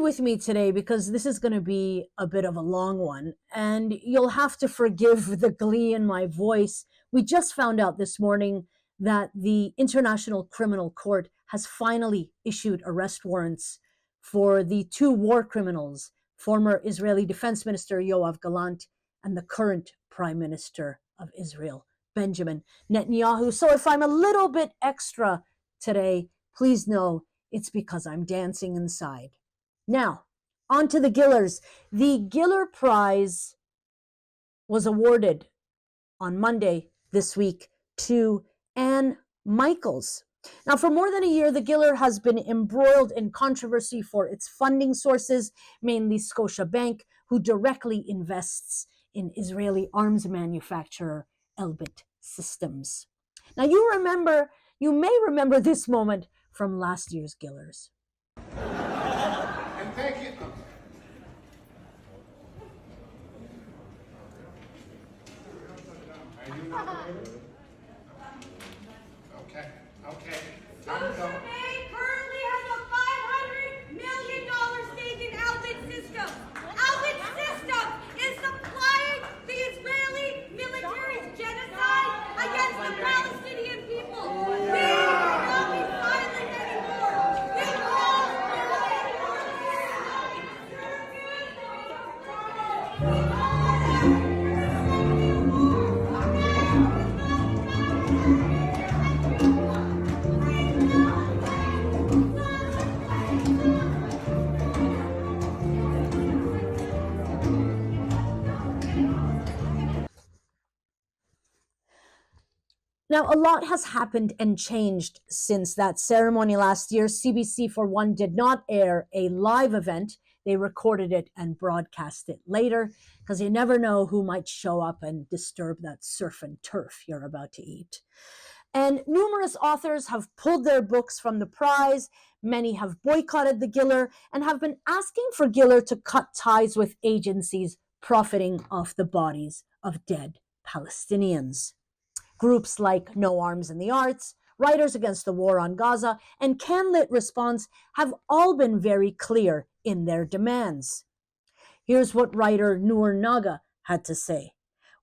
with me today because this is going to be a bit of a long one, and you'll have to forgive the glee in my voice. We just found out this morning that the International Criminal Court has finally issued arrest warrants for the two war criminals, former Israeli Defense Minister Yoav Gallant and the current Prime Minister of Israel, Benjamin Netanyahu. So if I'm a little bit extra today, please know it's because I'm dancing inside. Now, on to the Gillers. The Giller Prize was awarded on Monday this week to Anne Michaels. Now, for more than a year, the Giller has been embroiled in controversy for its funding sources, mainly Scotiabank, who directly invests in Israeli arms manufacturer Elbit Systems. Now, you may remember this moment from last year's Gillers. And thank you. Okay. Scotiabank currently has a $500 million stake in Albert Systems. Albert Systems is supplying the Israeli military's genocide against the Palestinian people. We cannot be silent anymore. We call Now, a lot has happened and changed since that ceremony last year. CBC, for one, did not air a live event. They recorded it and broadcast it later because you never know who might show up and disturb that surf and turf you're about to eat. And numerous authors have pulled their books from the prize. Many have boycotted the Giller and have been asking for Giller to cut ties with agencies profiting off the bodies of dead Palestinians. Groups like No Arms in the Arts, Writers Against the War on Gaza, and CanLit Response have all been very clear in their demands. Here's what writer Noor Naga had to say.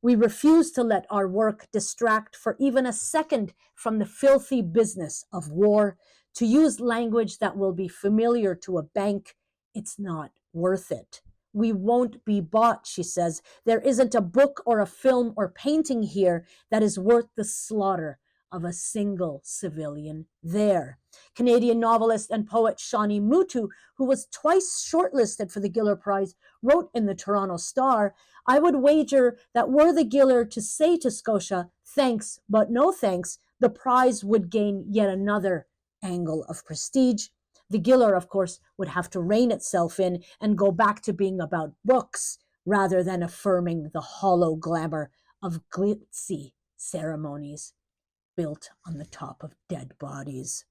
We refuse to let our work distract for even a second from the filthy business of war. To use language that will be familiar to a bank, it's not worth it. We won't be bought, she says. There isn't a book or a film or painting here that is worth the slaughter of a single civilian there. Canadian novelist and poet Shawnee Mutu, who was twice shortlisted for the Giller Prize, wrote in the Toronto Star, I would wager that were the Giller to say to Scotia, thanks, but no thanks, the prize would gain yet another angle of prestige. The Giller, of course, would have to rein itself in and go back to being about books rather than affirming the hollow glamour of glitzy ceremonies built on the top of dead bodies.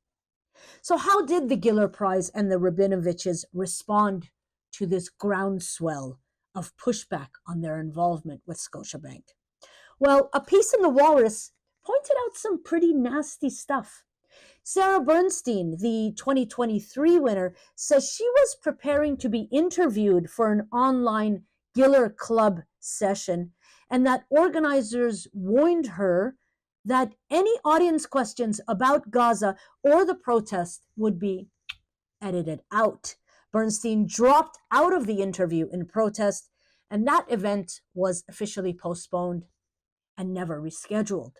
So how did the Giller Prize and the Rabinovitches respond to this groundswell of pushback on their involvement with Scotiabank? Well, a piece in the Walrus pointed out some pretty nasty stuff. Sarah Bernstein, the 2023 winner, says she was preparing to be interviewed for an online Giller Club session and that organizers warned her that any audience questions about Gaza or the protest would be edited out. Bernstein dropped out of the interview in protest, and that event was officially postponed and never rescheduled.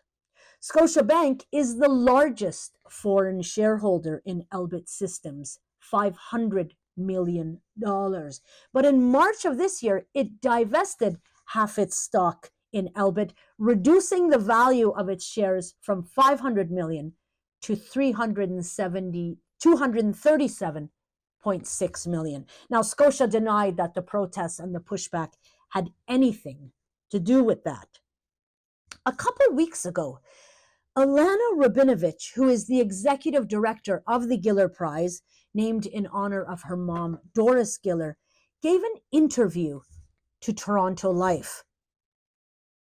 Scotiabank is the largest foreign shareholder in Elbit Systems, $500 million. But in March of this year, it divested half its stock in Elbit, reducing the value of its shares from $500 million to $237.6 million. Now, Scotia denied that the protests and the pushback had anything to do with that. A couple weeks ago, Elana Rabinovitch, who is the executive director of the Giller Prize, named in honor of her mom, Doris Giller, gave an interview to Toronto Life.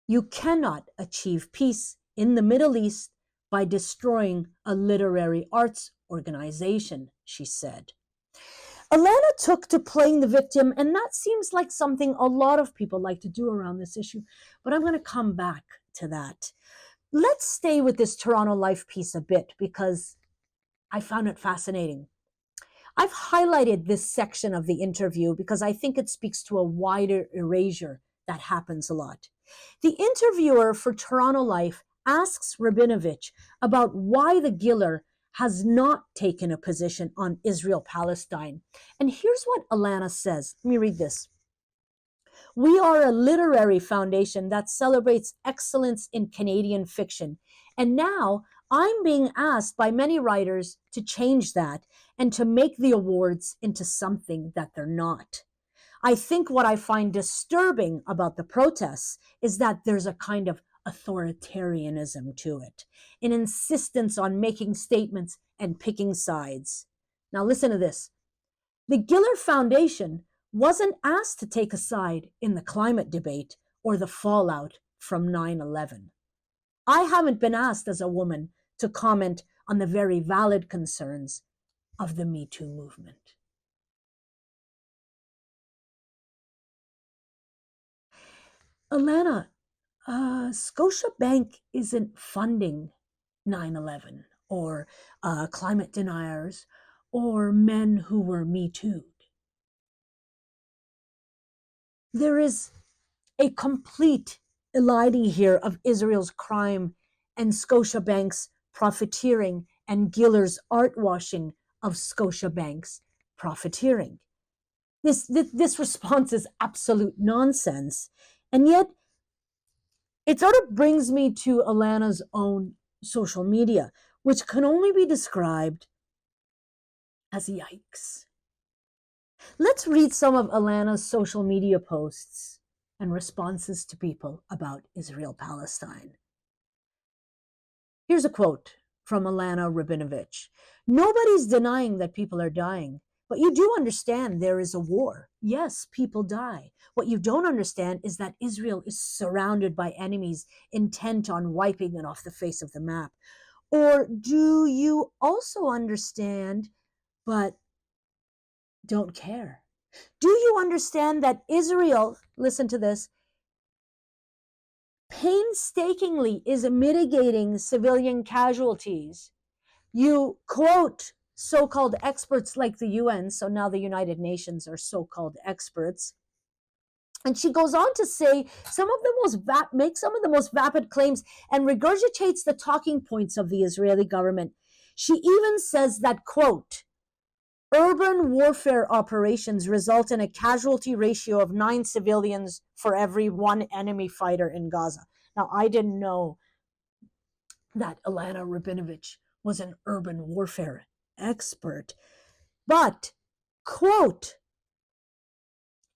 You cannot achieve peace in the Middle East by destroying a literary arts organization, she said. Elana took to playing the victim, and that seems like something a lot of people like to do around this issue, but I'm going to come back to that. Let's stay with this Toronto Life piece a bit because I found it fascinating. I've highlighted this section of the interview because I think it speaks to a wider erasure that happens a lot. The interviewer for Toronto Life asks Rabinovitch about why the Giller has not taken a position on Israel-Palestine. And here's what Elana says. Let me read this. We are a literary foundation that celebrates excellence in Canadian fiction. And now I'm being asked by many writers to change that and to make the awards into something that they're not. I think what I find disturbing about the protests is that there's a kind of authoritarianism to it, an insistence on making statements and picking sides. Now listen to this. The Giller Foundation wasn't asked to take a side in the climate debate or the fallout from 9/11. I haven't been asked as a woman to comment on the very valid concerns of the Me Too movement. Elana, Scotiabank isn't funding 9/11 or climate deniers or men who were Me Too'd. There is a complete eliding here of Israel's crime and Scotiabank's profiteering and Giller's art washing of Scotiabank's profiteering. This response is absolute nonsense. And yet, it sort of brings me to Elana's own social media, which can only be described as yikes. Let's read some of Elana's social media posts and responses to people about Israel-Palestine. Here's a quote from Elana Rabinovitch. Nobody's denying that people are dying, but you do understand there is a war. Yes, people die. What you don't understand is that Israel is surrounded by enemies intent on wiping it off the face of the map. Or do you also understand, but don't care? Do you understand that Israel, listen to this, painstakingly is mitigating civilian casualties? You quote so-called experts like the UN, so now the United Nations are so-called experts. And she goes on to say make some of the most vapid claims and regurgitates the talking points of the Israeli government. She even says that, quote, urban warfare operations result in a casualty ratio of 9 civilians for every 1 enemy fighter in Gaza. Now, I didn't know that Elana Rabinovitch was an urban warfare expert. But, quote,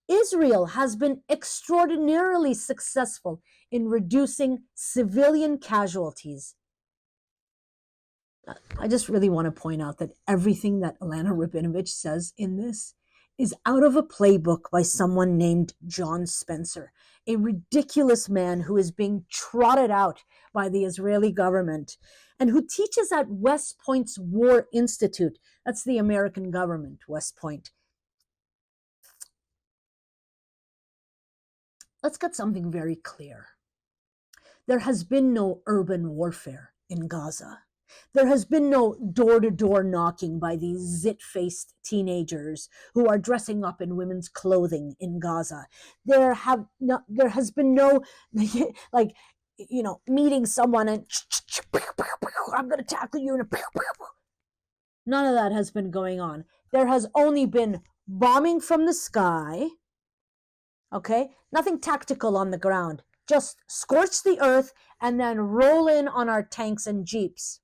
Israel has been extraordinarily successful in reducing civilian casualties. I just really want to point out that everything that Elana Rabinovitch says in this is out of a playbook by someone named John Spencer, a ridiculous man who is being trotted out by the Israeli government and who teaches at West Point's War Institute. That's the American government, West Point. Let's get something very clear. There has been no urban warfare in Gaza. There has been no door-to-door knocking by these zit-faced teenagers who are dressing up in women's clothing in Gaza. There has been no, like, meeting someone and I'm going to tackle you. None of that has been going on. There has only been bombing from the sky. Okay, nothing tactical on the ground. Just scorch the earth and then roll in on our tanks and jeeps.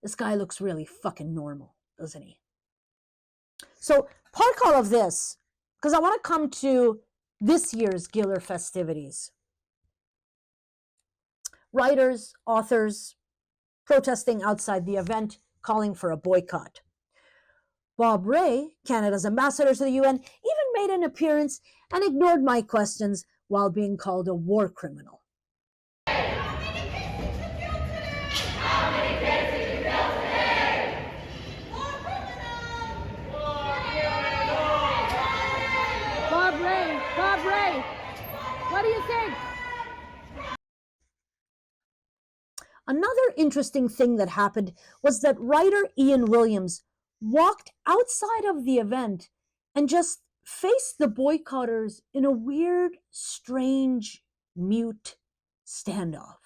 This guy looks really fucking normal, doesn't he? So park all of this, because I want to come to this year's Giller festivities. Writers, authors, protesting outside the event, calling for a boycott. Bob Rae, Canada's ambassador to the UN, even made an appearance and ignored my questions while being called a war criminal. Another interesting thing that happened was that writer Ian Williams walked outside of the event and just faced the boycotters in a weird, strange, mute standoff.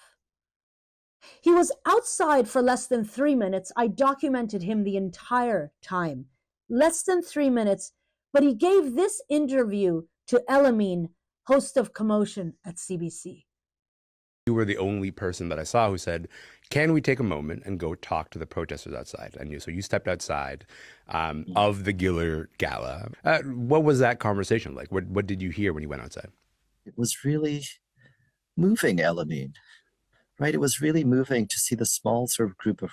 He was outside for less than 3 minutes. I documented him the entire time. Less than 3 minutes, but he gave this interview to Elamine, host of Commotion at CBC. You were the only person that I saw who said, can we take a moment and go talk to the protesters outside? And so you stepped outside of the Giller Gala. What was that conversation like? What did you hear when you went outside? It was really moving, Elamine, right? It was really moving to see the small sort of group of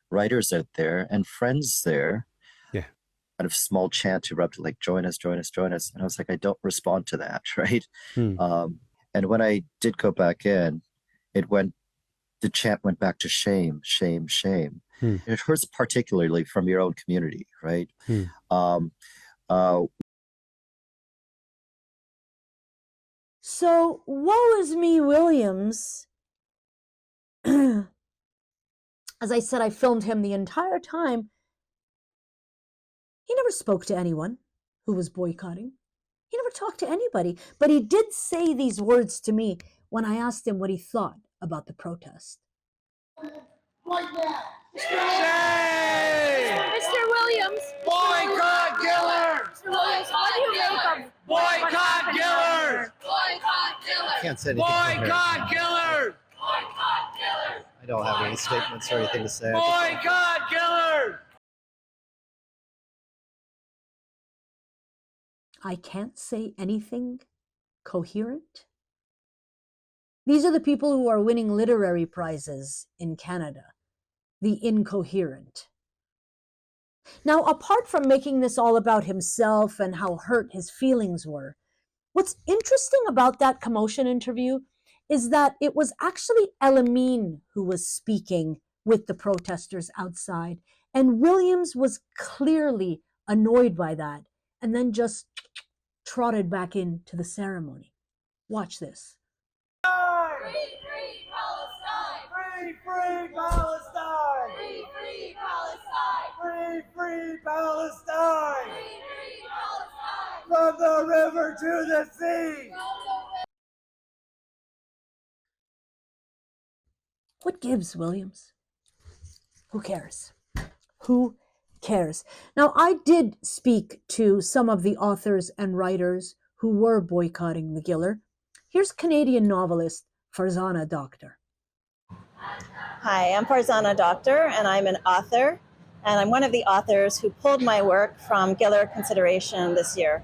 writers out there and friends there. Yeah. Kind of small chant erupted, like, join us, join us, join us. And I was like, I don't respond to that, right? And when I did go back in, the chant went back to shame, shame, shame. It hurts particularly from your own community, right? So, woe is me, Williams. As I said, I filmed him the entire time. He never spoke to anyone who was boycotting. He never talked to anybody, but he did say these words to me when I asked him what he thought about the protest. Like that. Mr. Williams. Boycott Giller! Mr. Williams, what do you make of Boycott Giller! Boycott Giller! Can't say anything. Boycott Giller! Boycott Giller! I don't have any statements or anything to say. Boycott Giller! I can't say anything coherent. These are the people who are winning literary prizes in Canada, the incoherent. Now, apart from making this all about himself and how hurt his feelings were, what's interesting about that Commotion interview is that it was actually Elamine who was speaking with the protesters outside, and Williams was clearly annoyed by that and then just trotted back into the ceremony. Watch this. Free, free Palestine! Free, free Palestine! Free, free Palestine! Free, free Palestine! Free, free Palestine! From the river to the sea! What gives, Williams? Who cares? Who cares? Now, I did speak to some of the authors and writers who were boycotting the Giller. Here's Canadian novelist Farzana Doctor. Hi, I'm Farzana Doctor, and I'm an author, and I'm one of the authors who pulled my work from Giller consideration this year.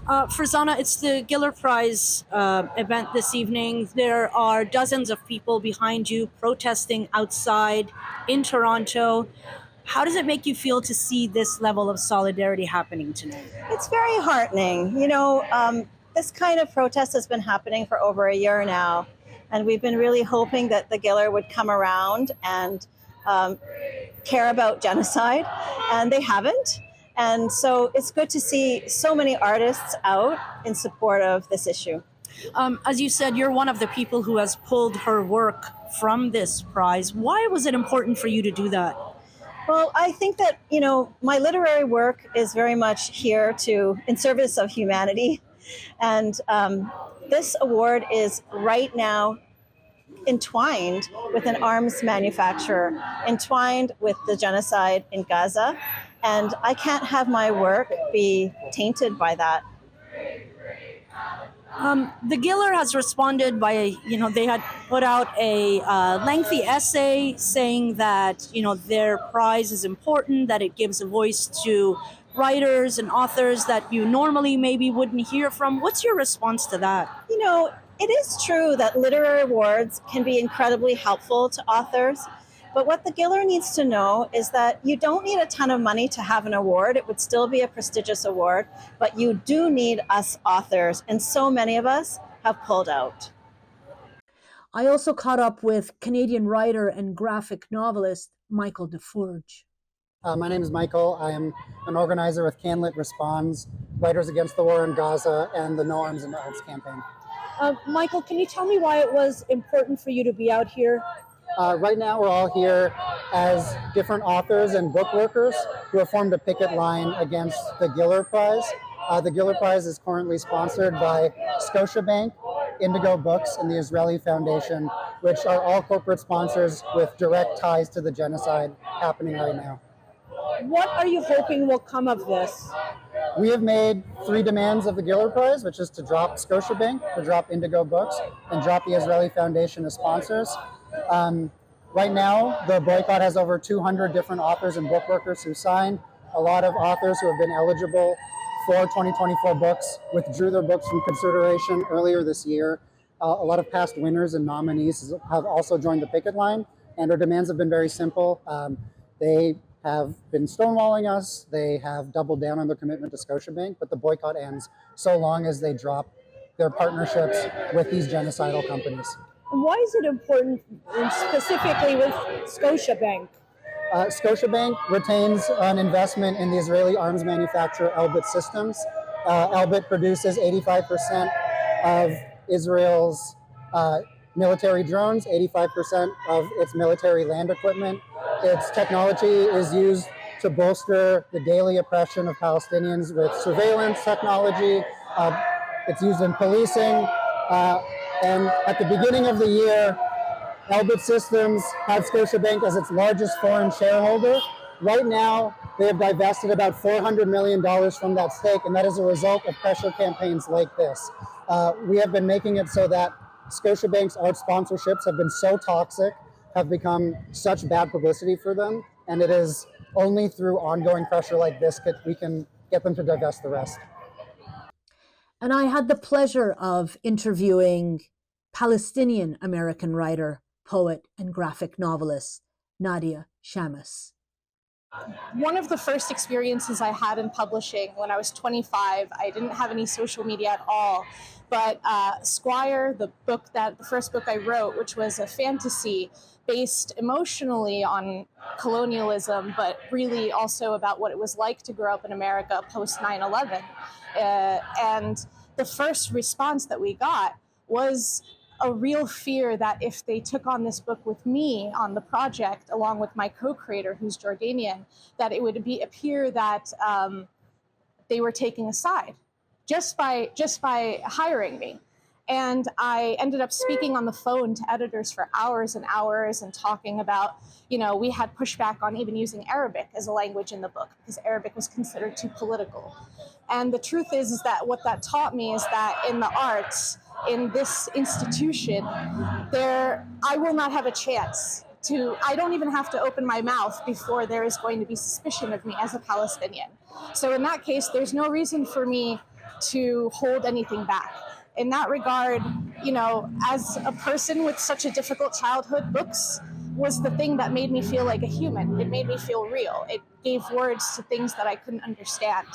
Farzana, it's the Giller Prize event this evening. There are dozens of people behind you protesting outside in Toronto. How does it make you feel to see this level of solidarity happening tonight? It's very heartening. You know, this kind of protest has been happening for over a year now, and we've been really hoping that the Giller would come around and care about genocide, and they haven't. And so it's good to see so many artists out in support of this issue. As you said, you're one of the people who has pulled her work from this prize. Why was it important for you to do that? Well, I think that, you know, my literary work is very much here in service of humanity. And this award is right now entwined with an arms manufacturer, entwined with the genocide in Gaza. And I can't have my work be tainted by that. The Giller has responded by, they had put out a lengthy essay saying that, their prize is important, that it gives a voice to writers and authors that you normally maybe wouldn't hear from. What's your response to that? You know, it is true that literary awards can be incredibly helpful to authors. But what the Giller needs to know is that you don't need a ton of money to have an award. It would still be a prestigious award, but you do need us authors, and so many of us have pulled out. I also caught up with Canadian writer and graphic novelist Michael DeForge. My name is Michael. I am an organizer with CanLit Responds, Writers Against the War in Gaza, and the No Arms and No Arms campaign. Michael, can you tell me why it was important for you to be out here? Right now, we're all here as different authors and book workers who have formed a picket line against the Giller Prize. The Giller Prize is currently sponsored by Scotiabank, Indigo Books, and the Israeli Foundation, which are all corporate sponsors with direct ties to the genocide happening right now. What are you hoping will come of this? We have made 3 demands of the Giller Prize, which is to drop Scotiabank, to drop Indigo Books, and drop the Israeli Foundation as sponsors. Right now, the boycott has over 200 different authors and book workers who signed. A lot of authors who have been eligible for 2024 books withdrew their books from consideration earlier this year. A lot of past winners and nominees have also joined the picket line, and our demands have been very simple. They have been stonewalling us. They have doubled down on their commitment to Scotiabank, but the boycott ends so long as they drop their partnerships with these genocidal companies. Why is it important, specifically with Scotiabank? Scotiabank retains an investment in the Israeli arms manufacturer Elbit Systems. Elbit produces 85% of Israel's military drones, 85% of its military land equipment. Its technology is used to bolster the daily oppression of Palestinians with surveillance technology. It's used in policing. And at the beginning of the year, Elbit Systems had Scotiabank as its largest foreign shareholder. Right now, they have divested about $400 million from that stake, and that is a result of pressure campaigns like this. We have been making it so that Scotiabank's art sponsorships have been so toxic, have become such bad publicity for them, and it is only through ongoing pressure like this that we can get them to divest the rest. And I had the pleasure of interviewing Palestinian American writer, poet, and graphic novelist Nadia Shamas. One of the first experiences I had in publishing when I was 25, I didn't have any social media at all, but Squire, the first book I wrote, which was a fantasy based emotionally on colonialism, but really also about what it was like to grow up in America post 9/11. And the first response that we got was a real fear that if they took on this book with me on the project, along with my co-creator, who's Jordanian, that it would appear that they were taking a side just by hiring me. And I ended up speaking on the phone to editors for hours and hours and talking about, we had pushback on even using Arabic as a language in the book because Arabic was considered too political. And the truth is that what that taught me is that in the arts, in this institution, I will not have a chance I don't even have to open my mouth before there is going to be suspicion of me as a Palestinian. So in that case, there's no reason for me to hold anything back. In that regard, as a person with such a difficult childhood, books was the thing that made me feel like a human. It made me feel real. It gave words to things that I couldn't understand.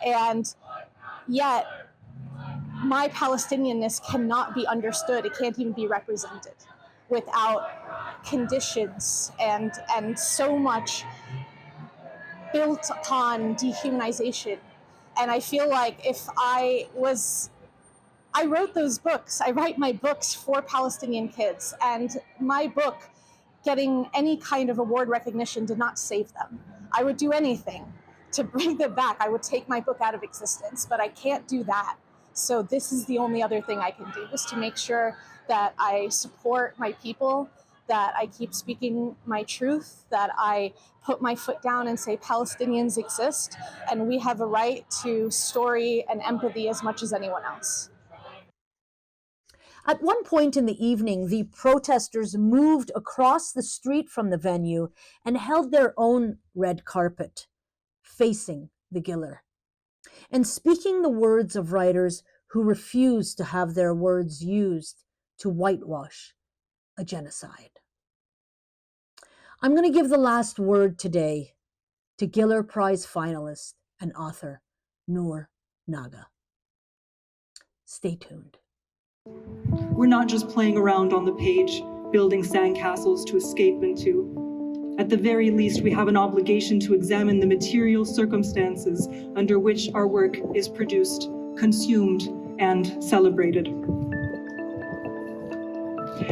And yet, my Palestinianness cannot be understood. It can't even be represented without conditions and so much built upon dehumanization. And I feel like if I wrote those books, I write my books for Palestinian kids, and my book getting any kind of award recognition did not save them. I would do anything to bring them back. I would take my book out of existence, but I can't do that. So this is the only other thing I can do, is to make sure that I support my people, that I keep speaking my truth, that I put my foot down and say Palestinians exist, and we have a right to story and empathy as much as anyone else. At one point in the evening, the protesters moved across the street from the venue and held their own red carpet, facing the Giller, and speaking the words of writers who refuse to have their words used to whitewash a genocide. I'm going to give the last word today to Giller Prize finalist and author Noor Naga. Stay tuned. We're not just playing around on the page, building sandcastles to escape into. At the very least, we have an obligation to examine the material circumstances under which our work is produced, consumed, and celebrated.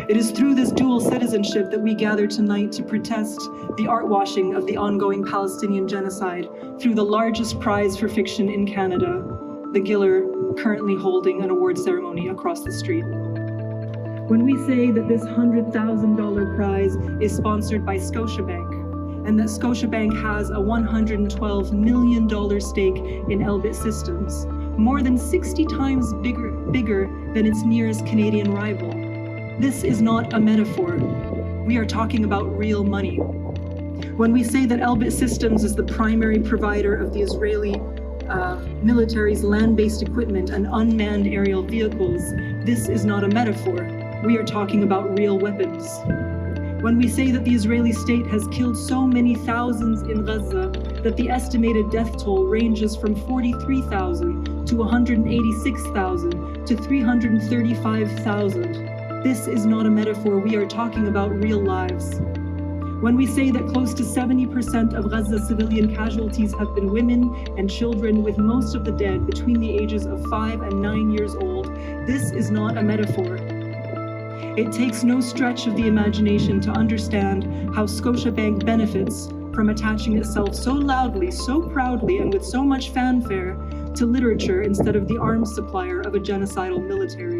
It is through this dual citizenship that we gather tonight to protest the art washing of the ongoing Palestinian genocide through the largest prize for fiction in Canada, the Giller, currently holding an award ceremony across the street. When we say that this $100,000 prize is sponsored by Scotiabank, and that Scotiabank has a $112 million stake in Elbit Systems, more than 60 times bigger than its nearest Canadian rival, this is not a metaphor. We are talking about real money. When we say that Elbit Systems is the primary provider of the Israeli military's land-based equipment and unmanned aerial vehicles, this is not a metaphor. We are talking about real weapons. When we say that the Israeli state has killed so many thousands in Gaza that the estimated death toll ranges from 43,000 to 186,000 to 335,000, this is not a metaphor. We are talking about real lives. When we say that close to 70% of Gaza's civilian casualties have been women and children, with most of the dead between the ages of 5 and 9 years old, this is not a metaphor. It takes no stretch of the imagination to understand how Scotiabank benefits from attaching itself so loudly, so proudly, and with so much fanfare to literature instead of the arms supplier of a genocidal military.